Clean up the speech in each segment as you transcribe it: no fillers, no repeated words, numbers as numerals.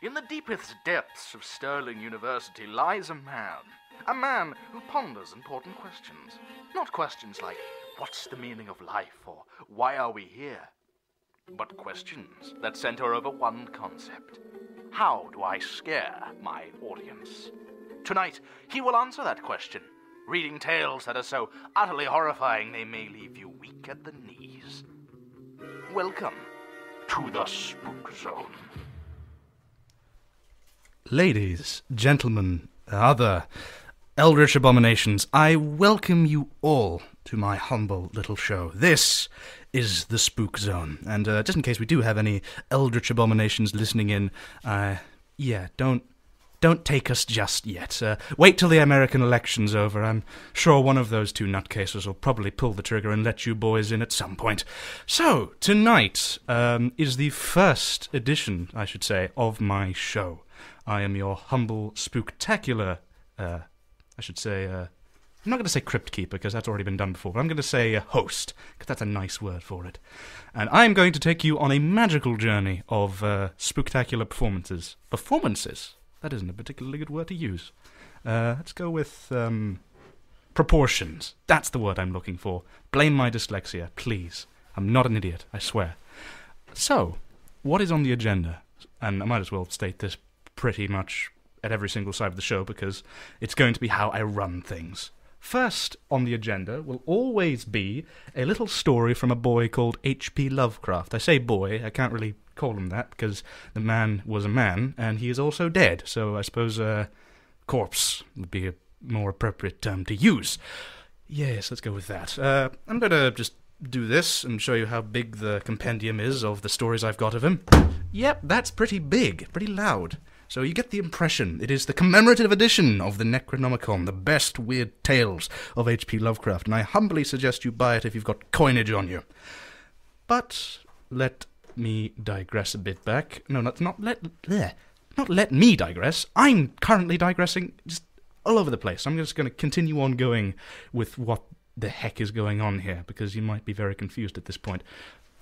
In the deepest depths of Stirling University lies a man who ponders important questions. Not questions like, what's the meaning of life, or why are we here? But questions that center over one concept. How do I scare my audience? Tonight, he will answer that question, reading tales that are so utterly horrifying they may leave you weak at the knees. Welcome to the Spook Zone. Ladies, gentlemen, other eldritch abominations, I welcome you all to my humble little show. This is the Spook Zone, and just in case we do have any eldritch abominations listening in, don't take us just yet. Wait till the American election's over. I'm sure one of those two nutcases will probably pull the trigger and let you boys in at some point. So, tonight is the first edition, I should say, of my show. I am your humble, spooktacular, I'm not going to say crypt keeper, because that's already been done before, but I'm going to say host, because that's a nice word for it. And I'm going to take you on a magical journey of spooktacular performances. Performances? That isn't a particularly good word to use. Let's go with proportions. That's the word I'm looking for. Blame my dyslexia, please. I'm not an idiot, I swear. So, what is on the agenda? And I might as well state this pretty much at every single side of the show, because it's going to be how I run things. First on the agenda will always be a little story from a boy called H.P. Lovecraft. I say boy, I can't really call him that, because the man was a man, and he is also dead, so I suppose corpse would be a more appropriate term to use. Yes, let's go with that. I'm going to just do this and show you how big the compendium is of the stories I've got of him. Yep, that's pretty big, pretty loud. So you get the impression it is the commemorative edition of the Necronomicon, the best weird tales of H.P. Lovecraft, and I humbly suggest you buy it if you've got coinage on you. But let me digress a bit back. No, not let me digress. I'm currently digressing just all over the place. I'm just going to continue on going with what the heck is going on here, because you might be very confused at this point.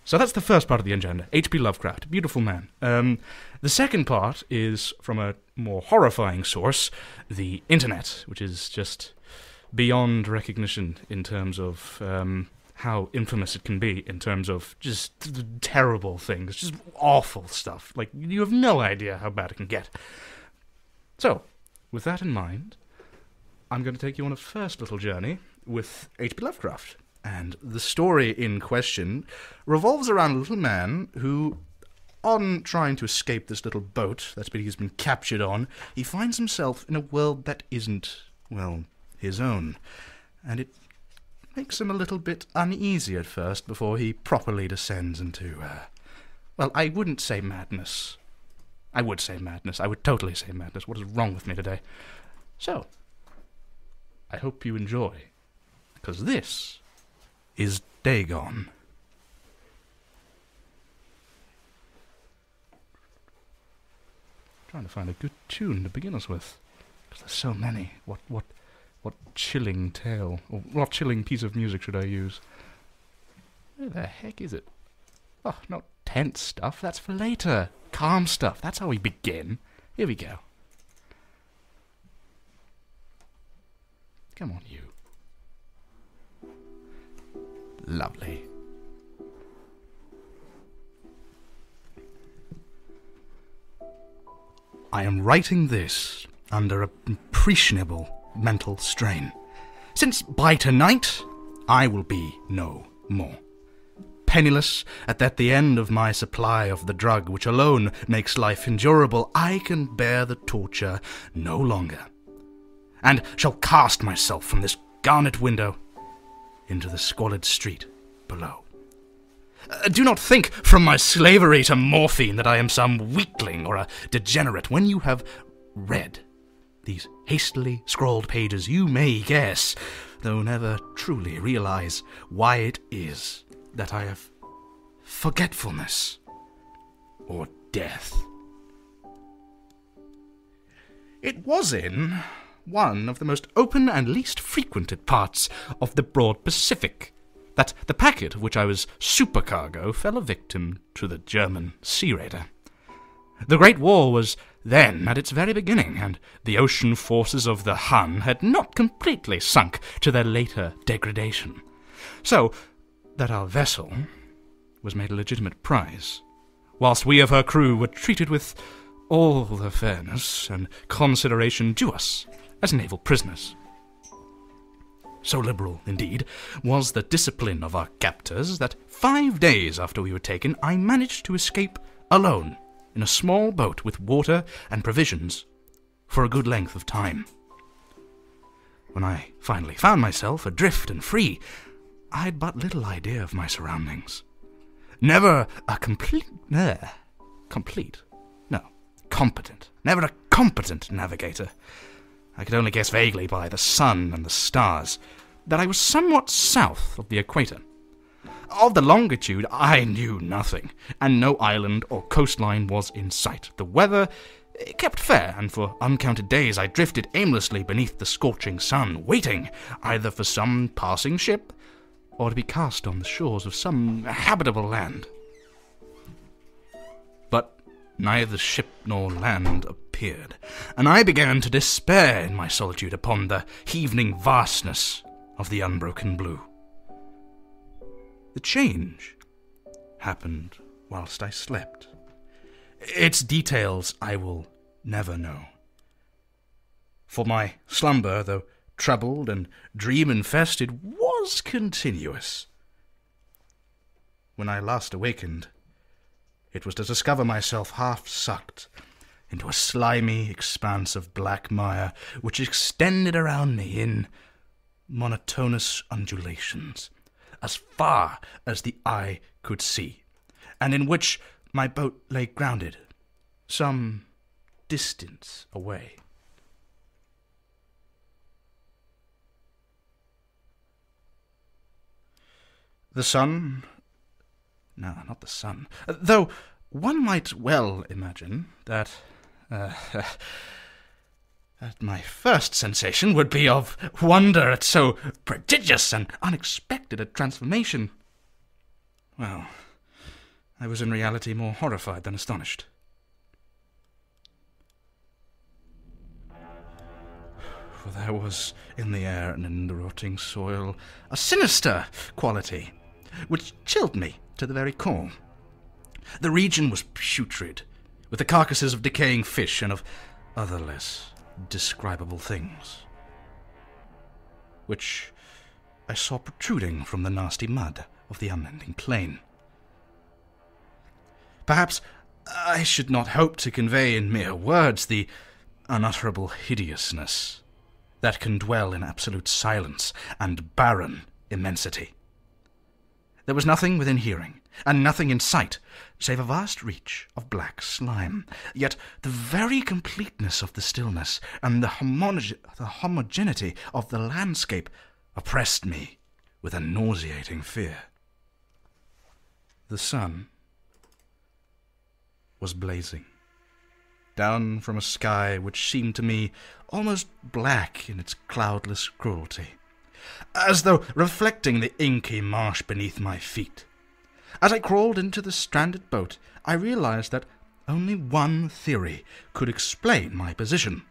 So that's the first part of the agenda. H.P. Lovecraft, beautiful man. The second part is from a more horrifying source, the internet, which is just beyond recognition in terms of how infamous it can be, in terms of just terrible things, just awful stuff. Like, you have no idea how bad it can get. So, with that in mind, I'm going to take you on a first little journey with H.P. Lovecraft. And the story in question revolves around a little man who, on trying to escape this little boat that's he's been captured on, he finds himself in a world that isn't, well, his own. And it makes him a little bit uneasy at first before he properly descends into, well, I wouldn't say madness. I would say madness. I would totally say madness. What is wrong with me today? So, I hope you enjoy, because this is Dagon. Trying to find a good tune to begin us with, because there's so many. What chilling tale, or what chilling piece of music should I use? Where the heck is it? Oh, not tense stuff, that's for later. Calm stuff, that's how we begin. Here we go. Come on, you. Lovely. I am writing this under an impressionable mental strain, since by tonight I will be no more. Penniless, at the end of my supply of the drug which alone makes life endurable, I can bear the torture no longer, and shall cast myself from this garnet window into the squalid street below. Do not think from my slavery to morphine that I am some weakling or a degenerate. When you have read these hastily scrawled pages, you may guess, though never truly realize, why it is that I have forgetfulness or death. It was in one of the most open and least frequented parts of the broad Pacific that the packet of which I was supercargo fell a victim to the German sea raider. The Great War was then at its very beginning, and the ocean forces of the Hun had not completely sunk to their later degradation. So that our vessel was made a legitimate prize, whilst we of her crew were treated with all the fairness and consideration due us as naval prisoners. So liberal, indeed, was the discipline of our captors that 5 days after we were taken, I managed to escape alone in a small boat with water and provisions for a good length of time. When I finally found myself adrift and free, I had but little idea of my surroundings. Never a never a competent navigator. I could only guess vaguely by the sun and the stars that I was somewhat south of the equator. Of the longitude, I knew nothing, and no island or coastline was in sight. The weather kept fair, and for uncounted days I drifted aimlessly beneath the scorching sun, waiting either for some passing ship or to be cast on the shores of some habitable land. But neither ship nor land appeared, and I began to despair in my solitude upon the heaving vastness of the unbroken blue. The change happened whilst I slept. Its details I will never know. For my slumber, though troubled and dream-infested, was continuous. When I last awakened, it was to discover myself half sucked into a slimy expanse of black mire which extended around me in monotonous undulations, as far as the eye could see, and in which my boat lay grounded, some distance away. The sun? No, not the sun. Though one might well imagine that my first sensation would be of wonder at so prodigious and unexpected a transformation. Well, I was in reality more horrified than astonished. For there was in the air and in the rotting soil a sinister quality, which chilled me to the very core. The region was putrid, with the carcasses of decaying fish and of other less describable things, which I saw protruding from the nasty mud of the unending plain. Perhaps I should not hope to convey in mere words the unutterable hideousness that can dwell in absolute silence and barren immensity. There was nothing within hearing, and nothing in sight, save a vast reach of black slime. Yet the very completeness of the stillness and the homogeneity of the landscape oppressed me with a nauseating fear. The sun was blazing down from a sky which seemed to me almost black in its cloudless cruelty, as though reflecting the inky marsh beneath my feet. As I crawled into the stranded boat, I realized that only one theory could explain my position.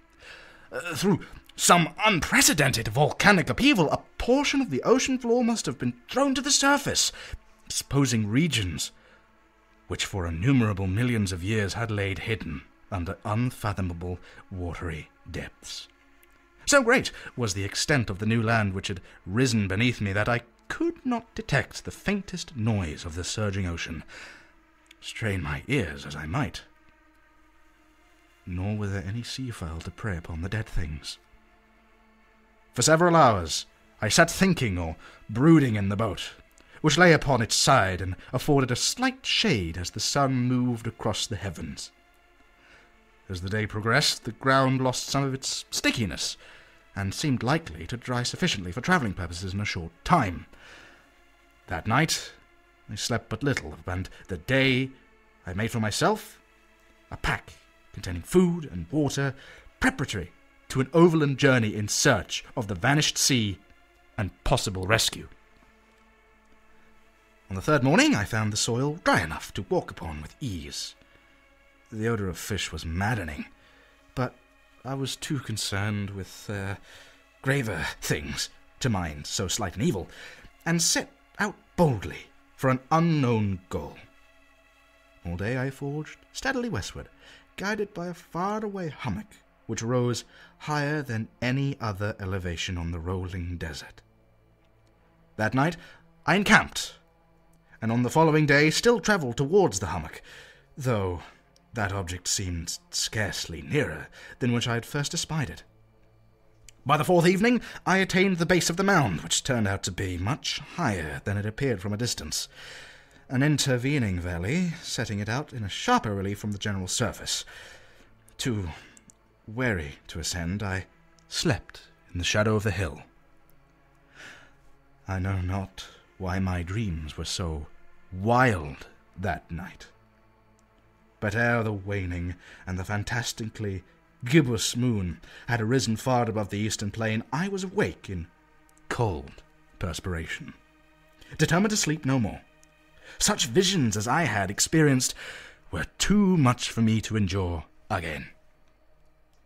Through some unprecedented volcanic upheaval, a portion of the ocean floor must have been thrown to the surface, exposing regions which for innumerable millions of years had laid hidden under unfathomable watery depths. So great was the extent of the new land which had risen beneath me that I could not detect the faintest noise of the surging ocean, strain my ears as I might. Nor were there any seafowl to prey upon the dead things. For several hours I sat thinking or brooding in the boat, which lay upon its side and afforded a slight shade as the sun moved across the heavens. As the day progressed, the ground lost some of its stickiness, and seemed likely to dry sufficiently for travelling purposes in a short time. That night I slept but little, and the day I made for myself a pack containing food and water, preparatory to an overland journey in search of the vanished sea and possible rescue. On the third morning I found the soil dry enough to walk upon with ease. The odour of fish was maddening, but I was too concerned with graver things to mind so slight an evil, and set out boldly for an unknown goal. All day I forged steadily westward, guided by a far-away hummock which rose higher than any other elevation on the rolling desert. That night I encamped, and on the following day still travelled towards the hummock, though that object seemed scarcely nearer than which I had first espied it. By the fourth evening I attained the base of the mound, which turned out to be much higher than it appeared from a distance, an intervening valley setting it out in a sharper relief from the general surface. Too weary to ascend, I slept in the shadow of the hill. I know not why my dreams were so wild that night, but ere the waning and the fantastically gibbous moon had arisen far above the eastern plain, I was awake in cold perspiration, determined to sleep no more. Such visions as I had experienced were too much for me to endure again.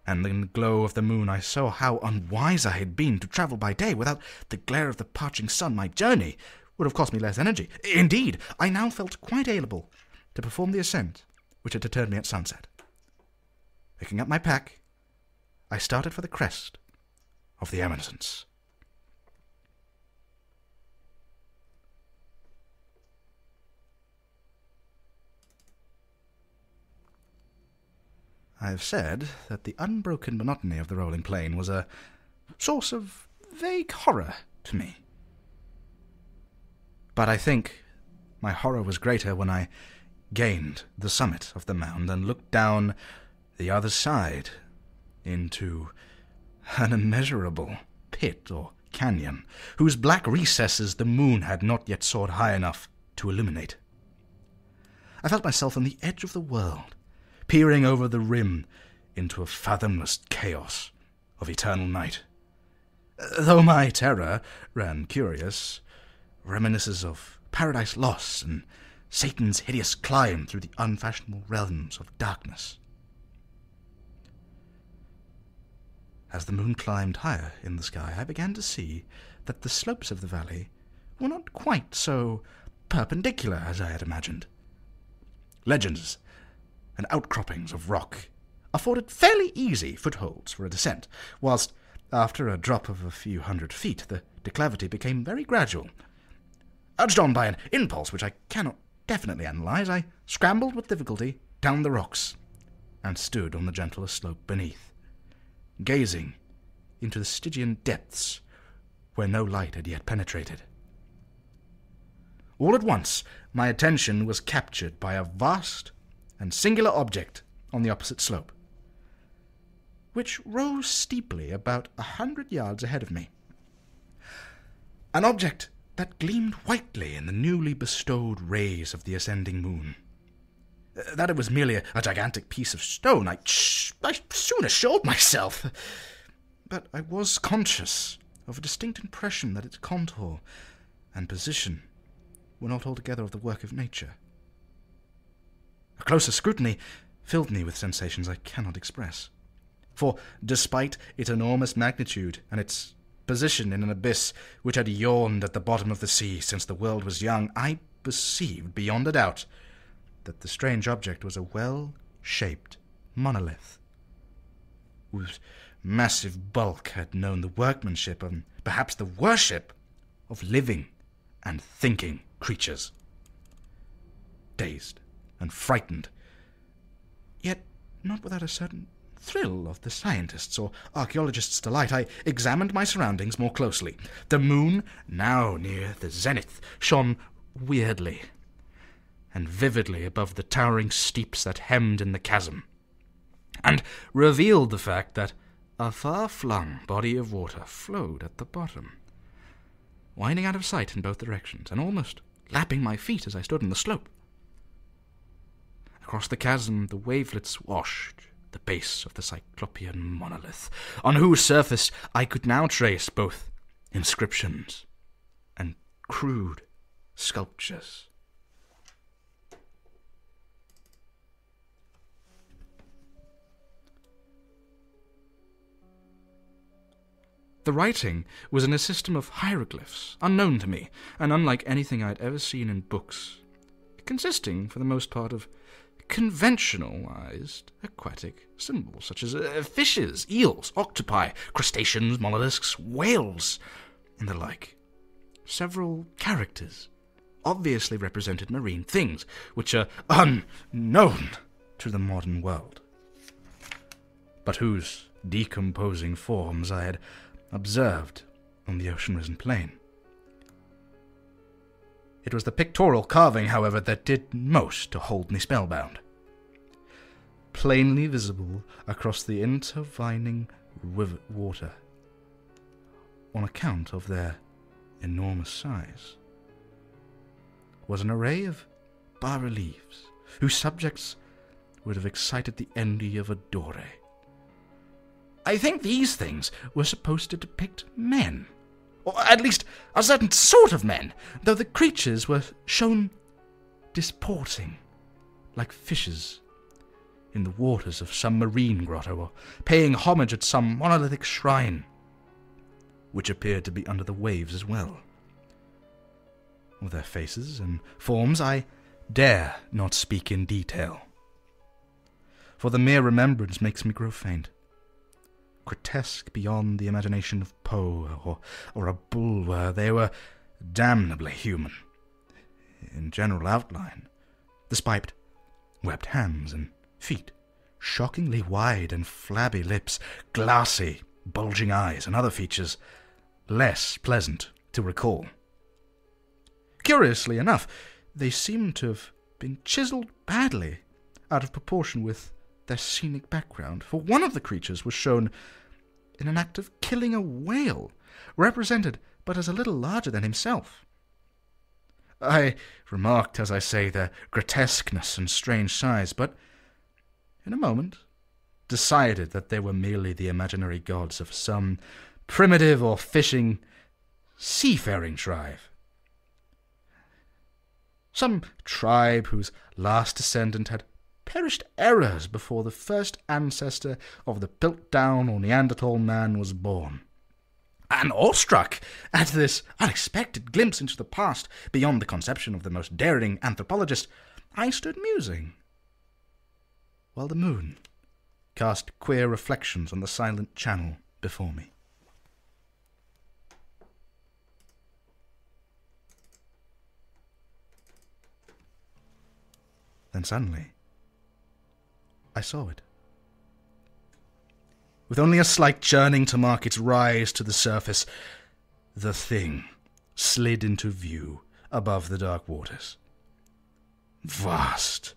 And in the glow of the moon I saw how unwise I had been to travel by day. Without the glare of the parching sun, my journey would have cost me less energy. Indeed, I now felt quite able to perform the ascent which had deterred me at sunset. Picking up my pack, I started for the crest of the eminence. I have said that the unbroken monotony of the rolling plain was a source of vague horror to me. But I think my horror was greater when I gained the summit of the mound and looked down the other side into an immeasurable pit or canyon, whose black recesses the moon had not yet soared high enough to illuminate. I felt myself on the edge of the world, peering over the rim into a fathomless chaos of eternal night. Though my terror ran curious reminiscences of Paradise Lost and Satan's hideous climb through the unfashionable realms of darkness. As the moon climbed higher in the sky, I began to see that the slopes of the valley were not quite so perpendicular as I had imagined. Ledges and outcroppings of rock afforded fairly easy footholds for a descent, whilst after a drop of a few hundred feet the declivity became very gradual. Urged on by an impulse which I cannot definitely analyze, I scrambled with difficulty down the rocks and stood on the gentler slope beneath, gazing into the Stygian depths where no light had yet penetrated. All at once my attention was captured by a vast and singular object on the opposite slope, which rose steeply about 100 yards ahead of me. An object that gleamed whitely in the newly bestowed rays of the ascending moon. That it was merely a gigantic piece of stone, I soon assured myself, but I was conscious of a distinct impression that its contour and position were not altogether of the work of nature. A closer scrutiny filled me with sensations I cannot express, for despite its enormous magnitude and its position in an abyss which had yawned at the bottom of the sea since the world was young, I perceived beyond a doubt that the strange object was a well-shaped monolith, whose massive bulk had known the workmanship and perhaps the worship of living and thinking creatures. Dazed and frightened, yet not without a certain thrill of the scientist's or archaeologist's delight, I examined my surroundings more closely. The moon, now near the zenith, shone weirdly and vividly above the towering steeps that hemmed in the chasm, and revealed the fact that a far-flung body of water flowed at the bottom, winding out of sight in both directions, and almost lapping my feet as I stood on the slope. Across the chasm the wavelets washed the base of the Cyclopean monolith, on whose surface I could now trace both inscriptions and crude sculptures. The writing was in a system of hieroglyphs, unknown to me, and unlike anything I'd ever seen in books, consisting, for the most part, of conventionalized aquatic symbols, such as fishes, eels, octopi, crustaceans, mollusks, whales, and the like. Several characters obviously represented marine things, which are unknown to the modern world, but whose decomposing forms I had observed on the ocean-risen plain. It was the pictorial carving, however, that did most to hold me spellbound. Plainly visible across the intervening water, on account of their enormous size, was an array of bas-reliefs whose subjects would have excited the envy of a Dore. I think these things were supposed to depict men, or at least a certain sort of men, though the creatures were shown disporting like fishes in the waters of some marine grotto, or paying homage at some monolithic shrine, which appeared to be under the waves as well. Of their faces and forms I dare not speak in detail, for the mere remembrance makes me grow faint. Grotesque beyond the imagination of Poe or a Bulwer, they were damnably human in general outline, despite webbed hands and feet, shockingly wide and flabby lips, glassy, bulging eyes, and other features less pleasant to recall. Curiously enough, they seemed to have been chiseled badly out of proportion with their scenic background, for one of the creatures was shown in an act of killing a whale, represented but as a little larger than himself. I remarked, as I say, their grotesqueness and strange size, but in a moment decided that they were merely the imaginary gods of some primitive or fishing, seafaring tribe. Some tribe whose last descendant had perished errors before the first ancestor of the Piltdown or Neanderthal man was born. And awestruck at this unexpected glimpse into the past, beyond the conception of the most daring anthropologist, I stood musing, while the moon cast queer reflections on the silent channel before me. Then suddenly, I saw it. With only a slight churning to mark its rise to the surface, the thing slid into view above the dark waters. Vast,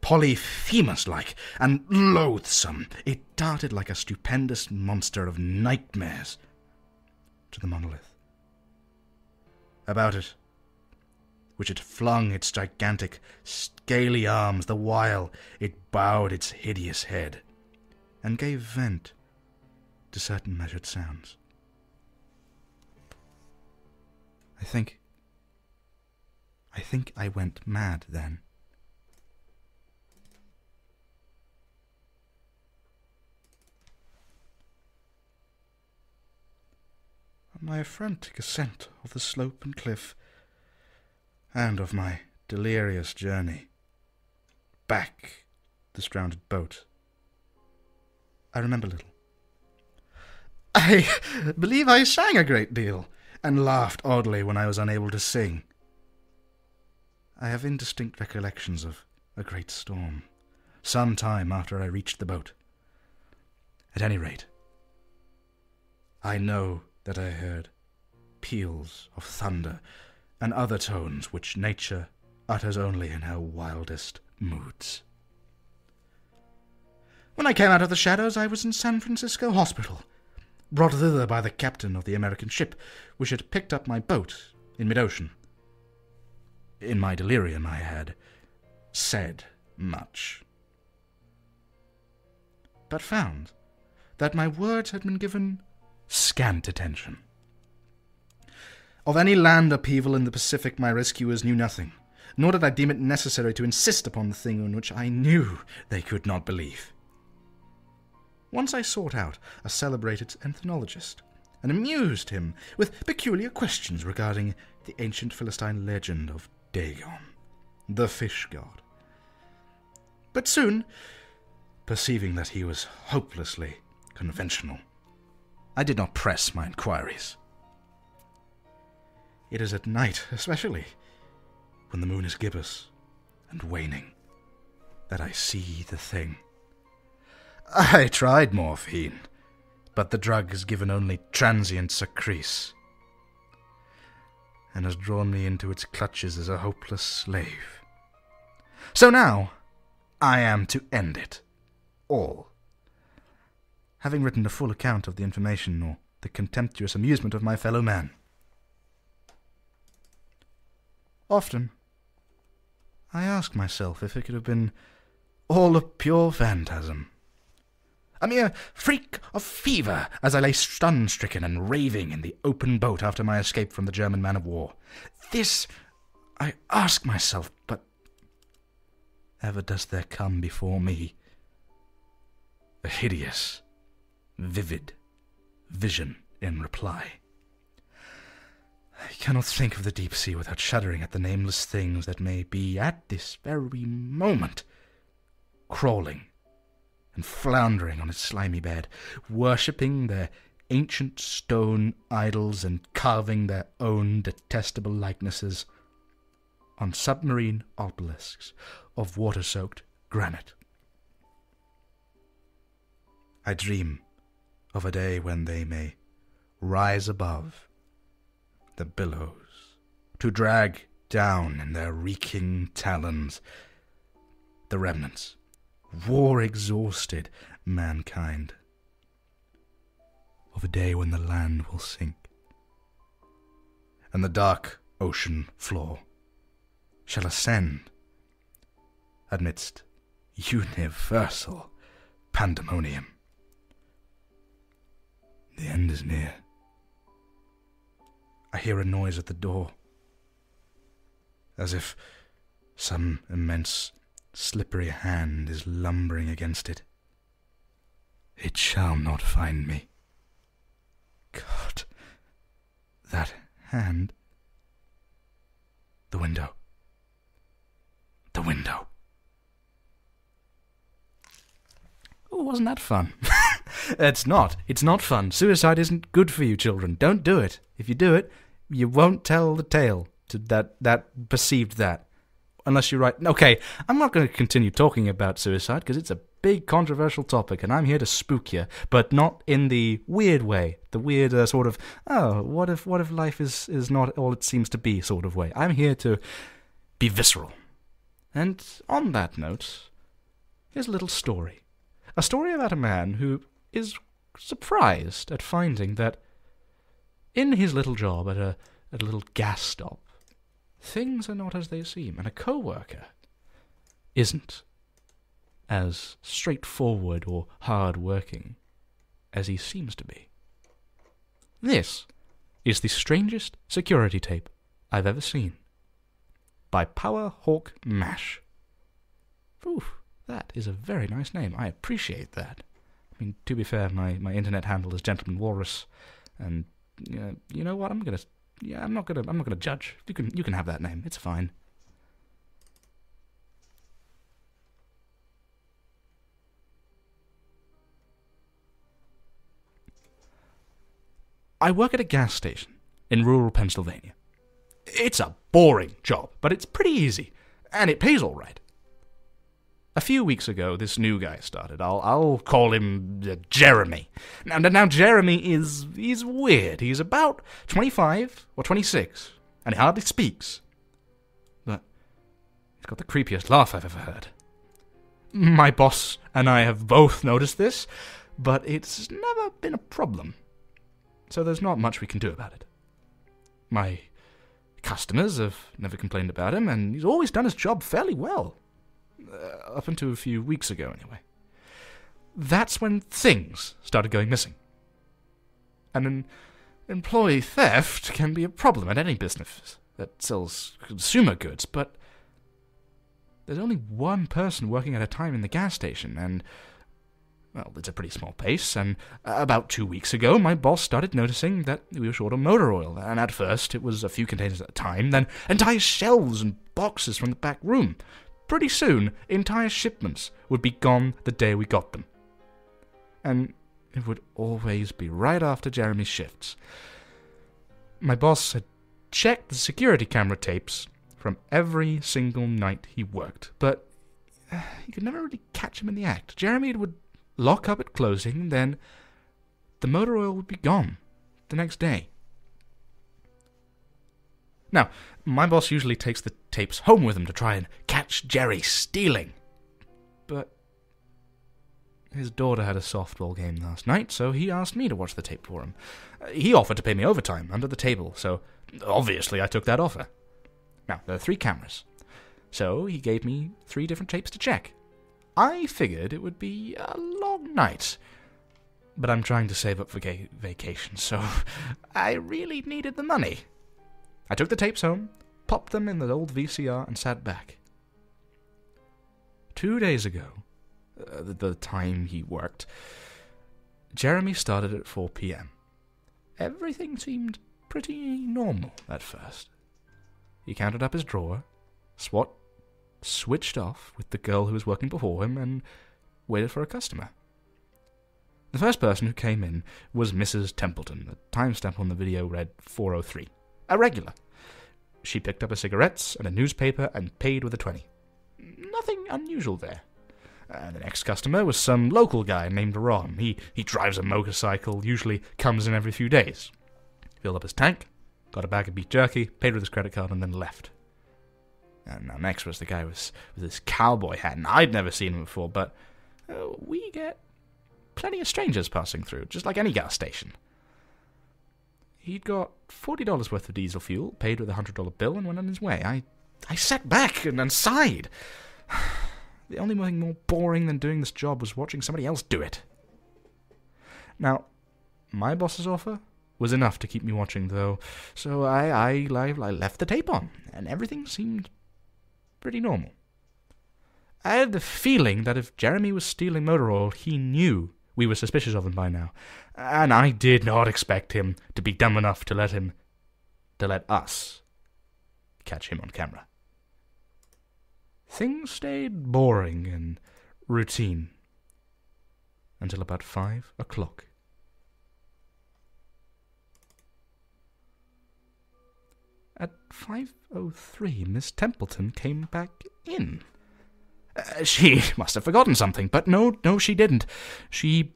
Polyphemus-like, and loathsome, it darted like a stupendous monster of nightmares to the monolith. About it, which it flung its gigantic, scaly arms the while it bowed its hideous head, and gave vent to certain measured sounds. I think I went mad then. On my frantic ascent of the slope and cliff, and of my delirious journey back the stranded boat, I remember little. I believe I sang a great deal, and laughed oddly when I was unable to sing. I have indistinct recollections of a great storm, some time after I reached the boat. At any rate, I know that I heard peals of thunder and other tones which nature utters only in her wildest moods. When I came out of the shadows, I was in San Francisco Hospital, brought thither by the captain of the American ship, which had picked up my boat in mid-ocean. In my delirium I had said much, but found that my words had been given scant attention. Of any land upheaval in the Pacific my rescuers knew nothing, nor did I deem it necessary to insist upon the thing in which I knew they could not believe. Once I sought out a celebrated ethnologist, and amused him with peculiar questions regarding the ancient Philistine legend of Dagon, the fish god. But soon, perceiving that he was hopelessly conventional, I did not press my inquiries. It is at night, especially, when the moon is gibbous and waning, that I see the thing. I tried morphine, but the drug has given only transient surcease, and has drawn me into its clutches as a hopeless slave. So now, I am to end it all. Having written a full account of the information or the contemptuous amusement of my fellow man. Often, I ask myself if it could have been all a pure phantasm. A mere freak of fever as I lay stun-stricken and raving in the open boat after my escape from the German man-of-war. This, I ask myself, but ever does there come before me a hideous, vivid vision in reply. I cannot think of the deep sea without shuddering at the nameless things that may be, at this very moment, crawling and floundering on its slimy bed, worshipping their ancient stone idols and carving their own detestable likenesses on submarine obelisks of water-soaked granite. I dream of a day when they may rise above the billows, to drag down in their reeking talons the remnants, war-exhausted mankind, of a day when the land will sink, and the dark ocean floor shall ascend amidst universal pandemonium. The end is near. I hear a noise at the door, as if some immense, slippery hand is lumbering against it. It shall not find me. God, that hand. The window. The window. Oh, wasn't that fun? It's not. It's not fun. Suicide isn't good for you, children. Don't do it. If you do it, you won't tell the tale to that perceived that. Unless you're right. Okay, I'm not going to continue talking about suicide because it's a big controversial topic and I'm here to spook you, but not in the weird way. The weird sort of, oh, what if life is not all it seems to be sort of way. I'm here to be visceral. And on that note, here's a little story. A story about a man who is surprised at finding that in his little job at a little gas stop, things are not as they seem, and a co-worker isn't as straightforward or hard-working as he seems to be. This is the strangest security tape I've ever seen, by Power Hawk Mash. Oof, that is a very nice name. I appreciate that. I mean, to be fair, my internet handle is Gentleman Walrus, and you know what? I'm not gonna judge. You can have that name. It's fine. I work at a gas station in rural Pennsylvania. It's a boring job, but it's pretty easy, and it pays all right. A few weeks ago, this new guy started. I'll call him Jeremy. Now Jeremy he's weird. He's about 25 or 26, and he hardly speaks. But he's got the creepiest laugh I've ever heard. My boss and I have both noticed this, but it's never been a problem. So there's not much we can do about it. My customers have never complained about him, and he's always done his job fairly well. Up until a few weeks ago, anyway. That's when things started going missing. And employee theft can be a problem at any business that sells consumer goods, but there's only one person working at a time in the gas station, and Well, it's a pretty small place, and about 2 weeks ago, my boss started noticing that we were short on motor oil, and at first it was a few containers at a time, then entire shelves and boxes from the back room. Pretty soon, entire shipments would be gone the day we got them. And it would always be right after Jeremy's shifts. My boss had checked the security camera tapes from every single night he worked, but you could never really catch him in the act. Jeremy would lock up at closing, then the motor oil would be gone the next day. Now, my boss usually takes the tapes home with him to try and catch Jerry stealing. But his daughter had a softball game last night, so he asked me to watch the tape for him. He offered to pay me overtime under the table, so obviously I took that offer. Now, there are 3 cameras, so he gave me 3 different tapes to check. I figured it would be a long night, but I'm trying to save up for vacation, so I really needed the money. I took the tapes home, popped them in the old VCR, and sat back. 2 days ago, the time he worked, Jeremy started at 4 p.m. Everything seemed pretty normal at first. He counted up his drawer, switched off with the girl who was working before him, and waited for a customer. The first person who came in was Mrs. Templeton. The timestamp on the video read 4:03. A regular. She picked up her cigarettes and a newspaper and paid with a 20. Nothing unusual there. The next customer was some local guy named Ron. He drives a motorcycle, usually comes in every few days. Filled up his tank, got a bag of beef jerky, paid with his credit card, and then left. And now next was the guy with this cowboy hat, and I'd never seen him before, but we get plenty of strangers passing through, just like any gas station. He'd got $40 worth of diesel fuel, paid with a $100 bill, and went on his way. I sat back and sighed. The only thing more boring than doing this job was watching somebody else do it. Now, my boss's offer was enough to keep me watching, though, so I left the tape on, and everything seemed pretty normal. I had the feeling that if Jeremy was stealing motor oil, he knew we were suspicious of him by now, and I did not expect him to be dumb enough to let us catch him on camera. Things stayed boring and routine until about 5 o'clock. At 5:03, Miss Templeton came back in. She must have forgotten something, but no, she didn't. She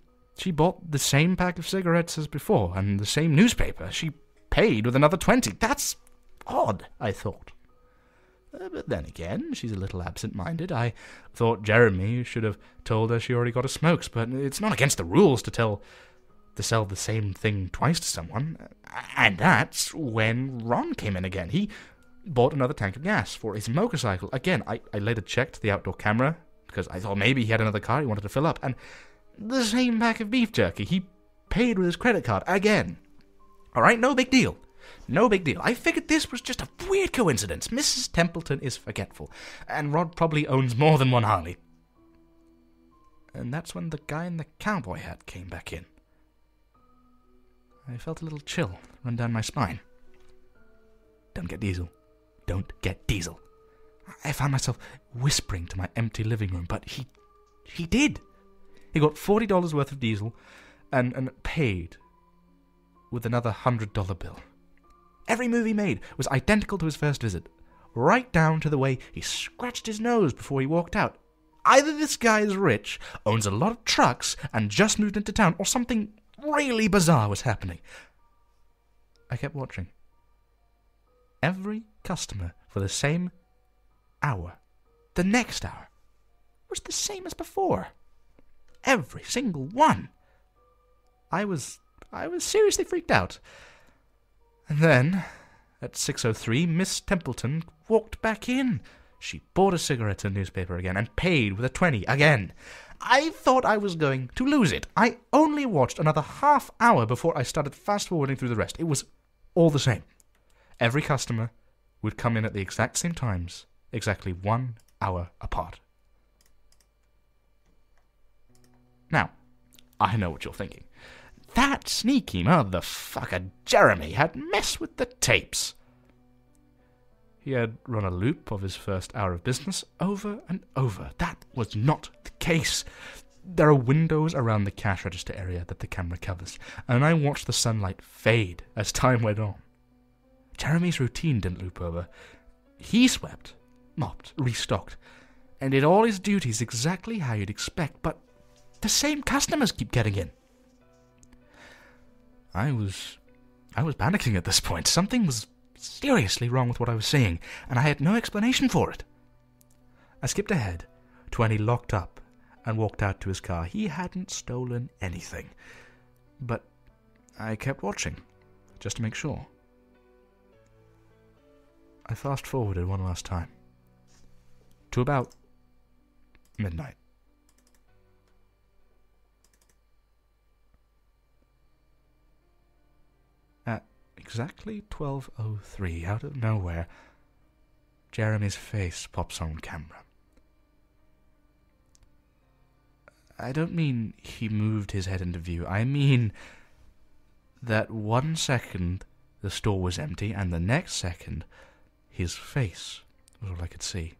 bought the same pack of cigarettes as before, and the same newspaper. She paid with another 20. That's odd, I thought. But then again, she's a little absent-minded. I thought Jeremy should have told her she already got her smokes, but it's not against the rules to sell the same thing twice to someone. And that's when Ron came in again. He bought another tank of gas for his motorcycle. Again, I later checked the outdoor camera, because I thought maybe he had another car he wanted to fill up, and the same pack of beef jerky. He paid with his credit card again. Alright, no big deal. No big deal. I figured this was just a weird coincidence. Mrs. Templeton is forgetful, and Rod probably owns more than one Harley. And that's when the guy in the cowboy hat came back in. I felt a little chill run down my spine. Don't get diesel. Don't get diesel. I found myself whispering to my empty living room, but he did. He got $40 worth of diesel and paid with another $100 bill. Every move he made was identical to his first visit, right down to the way he scratched his nose before he walked out. Either this guy is rich, owns a lot of trucks, and just moved into town, or something really bizarre was happening. I kept watching. Every customer for the same hour, the next hour, was the same as before. Every single one. I was seriously freaked out. And then, at 6:03, Miss Templeton walked back in. She bought a cigarette and newspaper again, and paid with a 20 again. I thought I was going to lose it. I only watched another half hour before I started fast-forwarding through the rest. It was all the same. Every customer would come in at the exact same times, exactly 1 hour apart. Now, I know what you're thinking. That sneaky motherfucker Jeremy had messed with the tapes. He had run a loop of his first hour of business over and over. That was not the case. There are windows around the cash register area that the camera covers, and I watched the sunlight fade as time went on. Jeremy's routine didn't loop over. He swept, mopped, restocked, and did all his duties exactly how you'd expect, but the same customers keep getting in. I was panicking at this point. Something was seriously wrong with what I was seeing, and I had no explanation for it. I skipped ahead to when he locked up and walked out to his car. He hadn't stolen anything, but I kept watching, just to make sure. I fast-forwarded one last time, to about midnight. At exactly 12:03, out of nowhere, Jeremy's face pops on camera. I don't mean he moved his head into view. I mean that 1 second the store was empty, and the next second his face was all I could see.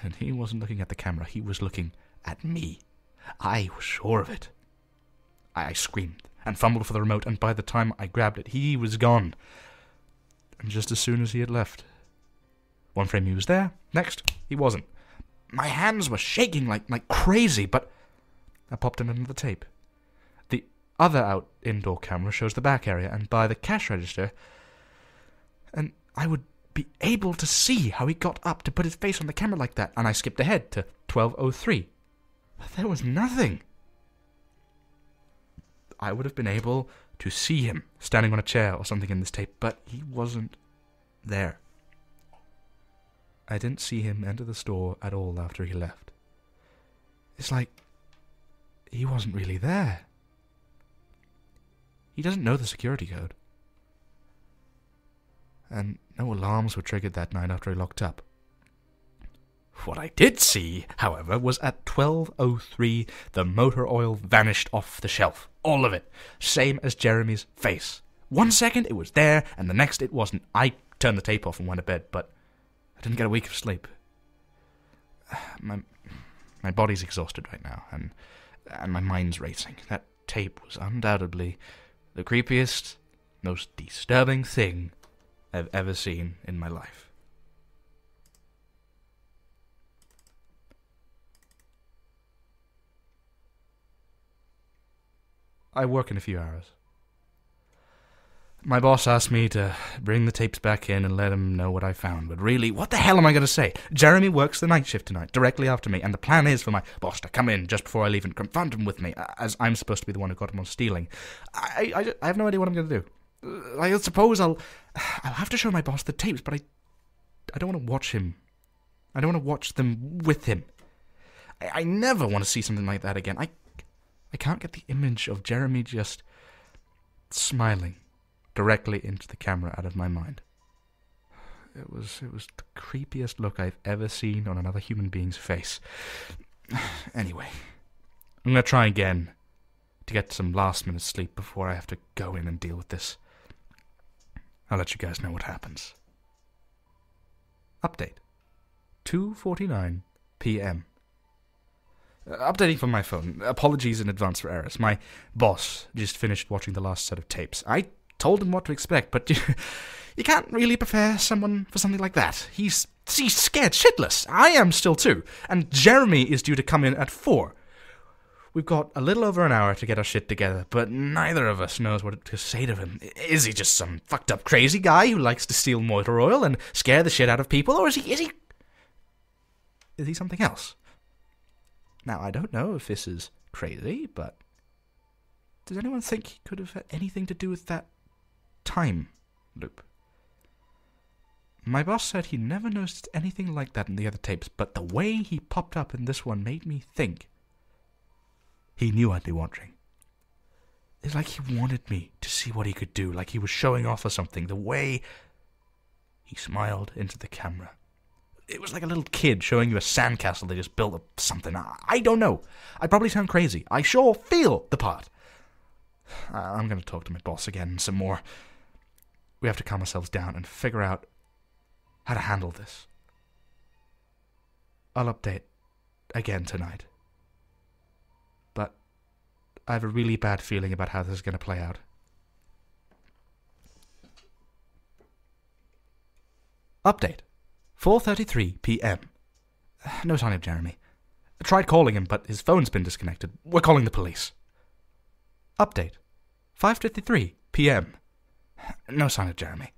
And he wasn't looking at the camera, he was looking at me. I was sure of it. I screamed and fumbled for the remote, and by the time I grabbed it, he was gone. And just as soon as he had left, one frame he was there, next he wasn't. My hands were shaking like crazy, but I popped in another tape. The other indoor camera shows the back area, and by the cash register, and I would be able to see how he got up to put his face on the camera like that, and I skipped ahead to 12:03. But there was nothing. I would have been able to see him standing on a chair or something in this tape, but he wasn't there. I didn't see him enter the store at all after he left. It's like he wasn't really there. He doesn't know the security code. And no alarms were triggered that night after he locked up. What I did see, however, was at 12:03, the motor oil vanished off the shelf. All of it. Same as Jeremy's face. 1 second it was there, and the next it wasn't. I turned the tape off and went to bed, but I didn't get a week of sleep. My body's exhausted right now, and my mind's racing. That tape was undoubtedly the creepiest, most disturbing thing I've ever seen in my life. I work in a few hours. My boss asked me to bring the tapes back in and let him know what I found, but really, what the hell am I going to say? Jeremy works the night shift tonight, directly after me, and the plan is for my boss to come in just before I leave and confront him with me, as I'm supposed to be the one who got him on stealing. I have no idea what I'm going to do. I suppose I'll have to show my boss the tapes, but I don't want to watch him. I don't want to watch them with him. I never want to see something like that again. I can't get the image of Jeremy just smiling directly into the camera out of my mind. It was the creepiest look I've ever seen on another human being's face. Anyway, I'm going to try again to get some last-minute sleep before I have to go in and deal with this. I'll let you guys know what happens. Update. 2:49 p.m. Updating from my phone. Apologies in advance for errors. My boss just finished watching the last set of tapes. I told him what to expect, but you can't really prepare someone for something like that. He's scared shitless. I am still too. And Jeremy is due to come in at 4. We've got a little over an hour to get our shit together, but neither of us knows what to say to him. Is he just some fucked up crazy guy who likes to steal motor oil and scare the shit out of people, or is he something else? Now, I don't know if this is crazy, but does anyone think he could have had anything to do with that time loop? My boss said he never noticed anything like that in the other tapes, but the way he popped up in this one made me think he knew I'd be watching. It's like he wanted me to see what he could do, like he was showing off or something. The way he smiled into the camera. It was like a little kid showing you a sandcastle they just built of something. I don't know. I probably sound crazy. I sure feel the part. I'm going to talk to my boss again some more. We have to calm ourselves down and figure out how to handle this. I'll update again tonight. But I have a really bad feeling about how this is going to play out. Update. 4:33 p.m. No sign of Jeremy. I tried calling him, but his phone's been disconnected. We're calling the police. Update. 5:53 p.m. No sign of Jeremy.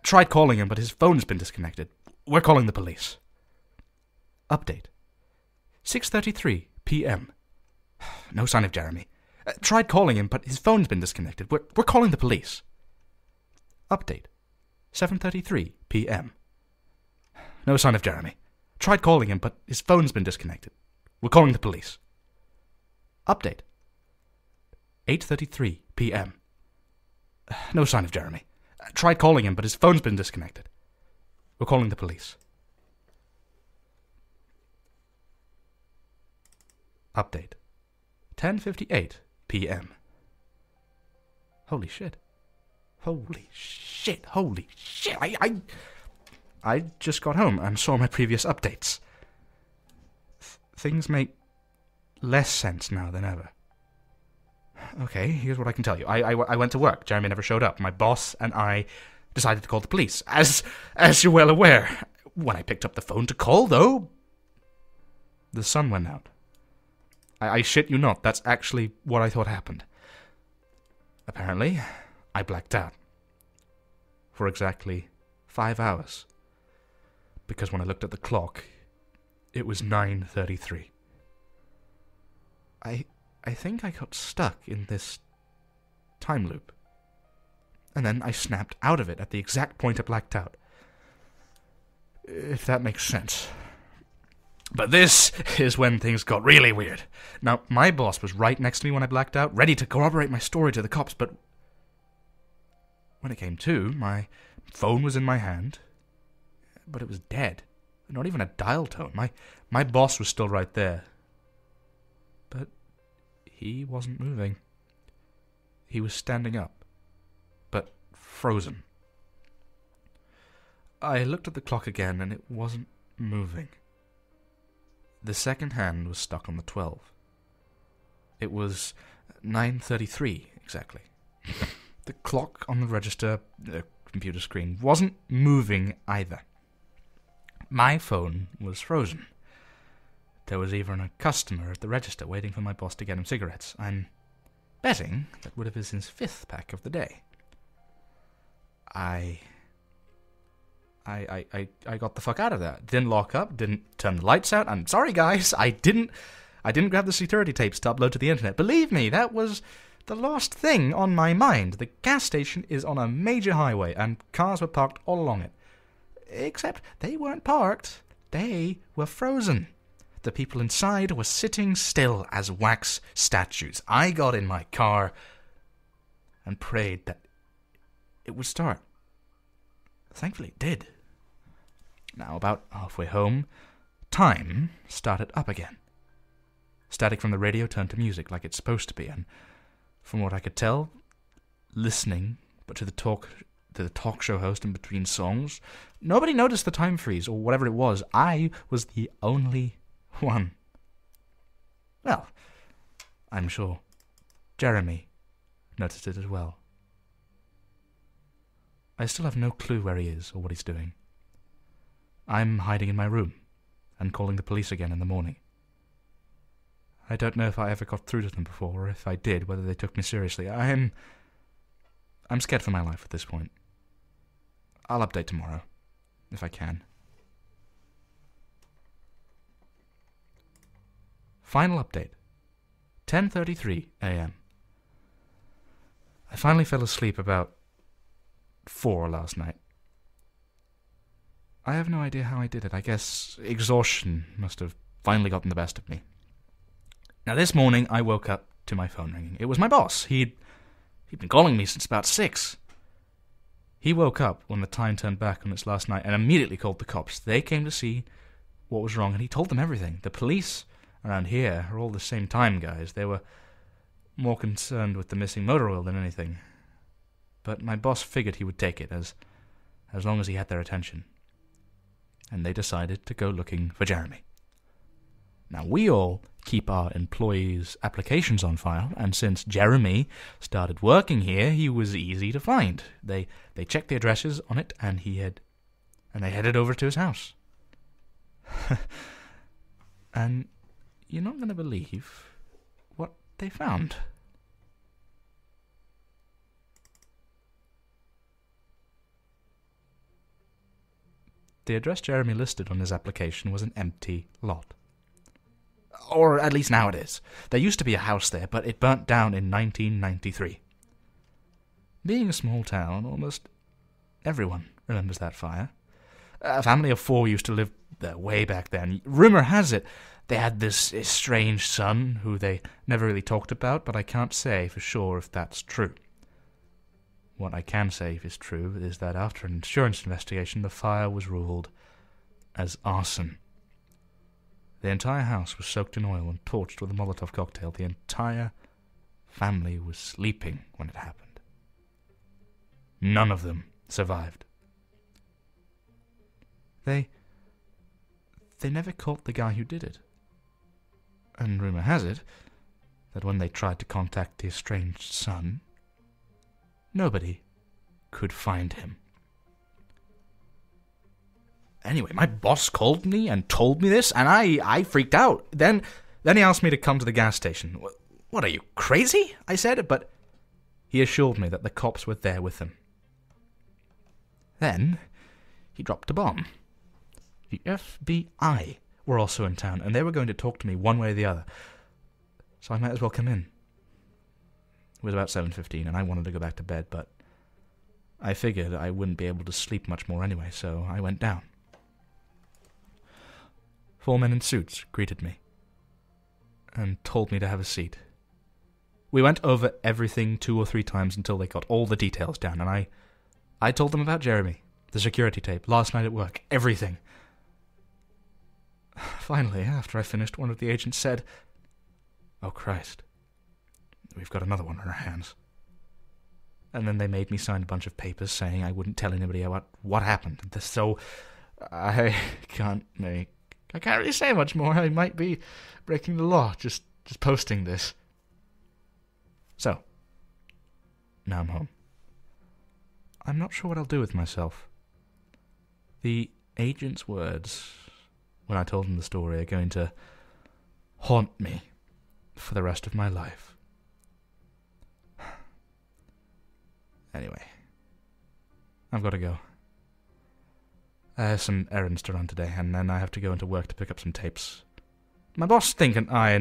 Tried calling him, but his phone's been disconnected. We're calling the police. Update. 6:33 p.m. No sign of Jeremy. Tried calling him, but his phone's been disconnected. We're calling the police. Update. 7:33 p.m. No sign of Jeremy. Tried calling him, but his phone's been disconnected. We're calling the police. Update. 8:33 p.m. No sign of Jeremy. Tried calling him, but his phone's been disconnected. We're calling the police. Update. 10:58 p.m. Holy shit. Holy shit. Holy shit. I just got home and saw my previous updates. Things make less sense now than ever. Okay, here's what I can tell you. I went to work. Jeremy never showed up. My boss and I decided to call the police, as you're well aware. When I picked up the phone to call, though, the sun went out. I shit you not, that's actually what I thought happened. Apparently, I blacked out. For exactly 5 hours. Because when I looked at the clock, it was 9:33. I think I got stuck in this time loop. And then I snapped out of it at the exact point I blacked out. If that makes sense. But this is when things got really weird. Now, my boss was right next to me when I blacked out, ready to corroborate my story to the cops, but when it came to, my phone was in my hand, but it was dead. Not even a dial tone. My boss was still right there. But he wasn't moving. He was standing up, but frozen. I looked at the clock again, and it wasn't moving. The second hand was stuck on the 12. It was 9:33 exactly. The clock on the register, the computer screen, wasn't moving either. My phone was frozen. There was even a customer at the register waiting for my boss to get him cigarettes. I'm betting that would have been his 5th pack of the day. I got the fuck out of there. Didn't lock up, didn't turn the lights out. I'm sorry, guys. I didn't grab the security tapes to upload to the internet. Believe me, that was the last thing on my mind. The gas station is on a major highway, and cars were parked all along it. Except they weren't parked. They were frozen. The people inside were sitting still as wax statues. I got in my car and prayed that it would start. Thankfully it did. Now, about halfway home, time started up again. Static from the radio turned to music like it's supposed to be, and from what I could tell, listening, but to the talk show host in between songs, nobody noticed the time freeze or whatever it was. I was the only one. Well, I'm sure Jeremy noticed it as well. I still have no clue where he is or what he's doing. I'm hiding in my room and calling the police again in the morning. I don't know if I ever got through to them before, or if I did, whether they took me seriously. I'm scared for my life at this point. I'll update tomorrow, if I can. Final update. 10:33 a.m. I finally fell asleep about 4 last night. I have no idea how I did it. I guess exhaustion must have finally gotten the best of me. Now, this morning, I woke up to my phone ringing. It was my boss. He'd been calling me since about 6. He woke up when the time turned back on its last night and immediately called the cops. They came to see what was wrong, and he told them everything. The police around here are all the same time guys. They were more concerned with the missing motor oil than anything. But my boss figured he would take it as long as he had their attention. And they decided to go looking for Jeremy. Now, we all keep our employees' applications on file, and since Jeremy started working here, he was easy to find. They checked the addresses on it, and they headed over to his house. And you're not going to believe what they found. The address Jeremy listed on his application was an empty lot. Or at least now it is. There used to be a house there, but it burnt down in 1993. Being a small town, almost everyone remembers that fire. A family of 4 used to live there way back then. Rumor has it they had this estranged son who they never really talked about, but I can't say for sure if that's true. What I can say is true is that after an insurance investigation, the fire was ruled as arson. The entire house was soaked in oil and torched with a Molotov cocktail. The entire family was sleeping when it happened. None of them survived. They never caught the guy who did it. And rumor has it that when they tried to contact the estranged son, nobody could find him. Anyway, my boss called me and told me this, and I freaked out. Then he asked me to come to the gas station. What, are you crazy? I said, but he assured me that the cops were there with him. Then he dropped a bomb. The FBI were also in town, and they were going to talk to me one way or the other. So I might as well come in. It was about 7:15, and I wanted to go back to bed, but I figured I wouldn't be able to sleep much more anyway, so I went down. 4 men in suits greeted me and told me to have a seat. We went over everything 2 or 3 times until they got all the details down, and I told them about Jeremy, the security tape, last night at work, everything. Finally, after I finished, one of the agents said, "Oh, Christ, we've got another one on our hands." And then they made me sign a bunch of papers saying I wouldn't tell anybody what happened. So I can't really say much more. I might be breaking the law just posting this. So now I'm home. I'm not sure what I'll do with myself. The agent's words, when I told him the story, are going to haunt me for the rest of my life. Anyway, I've got to go. I have some errands to run today, and then I have to go into work to pick up some tapes. My boss and I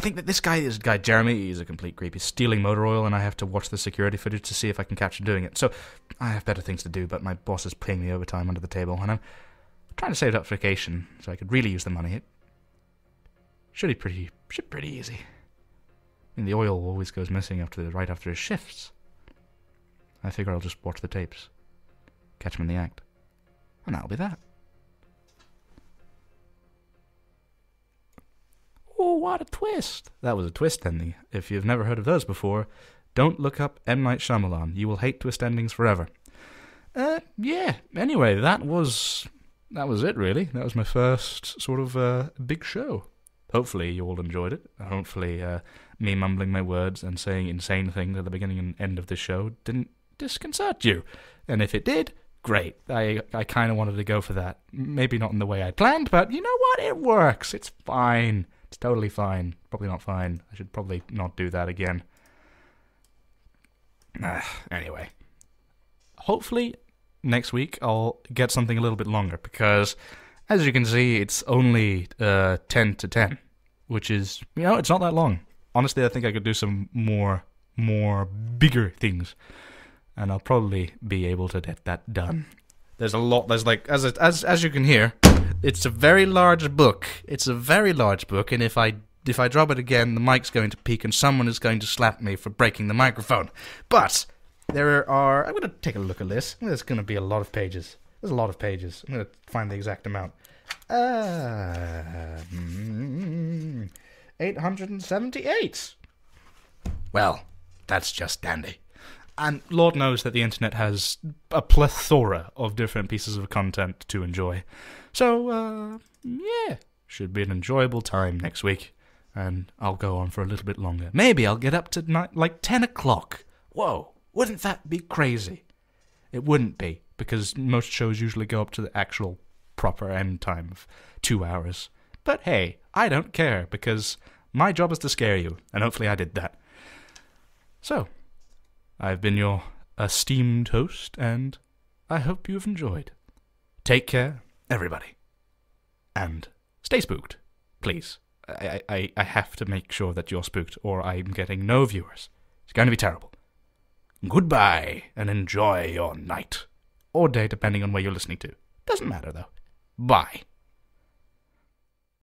think that this guy Jeremy, he's a complete creep. He's stealing motor oil, and I have to watch the security footage to see if I can catch him doing it. So I have better things to do, but my boss is paying me overtime under the table, and I'm trying to save it up for vacation so I could really use the money. It should be pretty easy. I mean, the oil always goes missing right after his shifts. I figure I'll just watch the tapes, catch him in the act, and that'll be that. Oh, what a twist! That was a twist ending. If you've never heard of those before, don't look up M. Night Shyamalan. You will hate twist endings forever. Yeah. Anyway, that was it, really. That was my first sort of big show. Hopefully you all enjoyed it. Hopefully me mumbling my words and saying insane things at the beginning and end of the show didn't disconcert you. And if it did, great. I kind of wanted to go for that. Maybe not in the way I planned, but you know what? It works. It's fine. It's totally fine. Probably not fine. I should probably not do that again. Anyway. Hopefully next week I'll get something a little bit longer, because as you can see, it's only 10 to 10, which is, it's not that long. Honestly, I think I could do some more bigger things, and I'll probably be able to get that done. There's a lot. There's like, as you can hear, it's a very large book. It's a very large book, and if I drop it again, the mic's going to peak, and someone is going to slap me for breaking the microphone. But There are... I'm going to take a look at this. There's going to be a lot of pages. There's a lot of pages. I'm going to find the exact amount. 878. Well, that's just dandy. And Lord knows that the internet has a plethora of different pieces of content to enjoy. So, yeah, should be an enjoyable time next week. And I'll go on for a little bit longer. Maybe I'll get up to like 10 o'clock. Whoa, wouldn't that be crazy? It wouldn't be, because most shows usually go up to the actual proper end time of 2 hours. But hey, I don't care, because my job is to scare you, and hopefully I did that. So, I've been your esteemed host, and I hope you've enjoyed. Take care, everybody. And stay spooked, please. I have to make sure that you're spooked, or I'm getting no viewers. It's going to be terrible. Goodbye, and enjoy your night. Or day, depending on where you're listening to. Doesn't matter, though. Bye.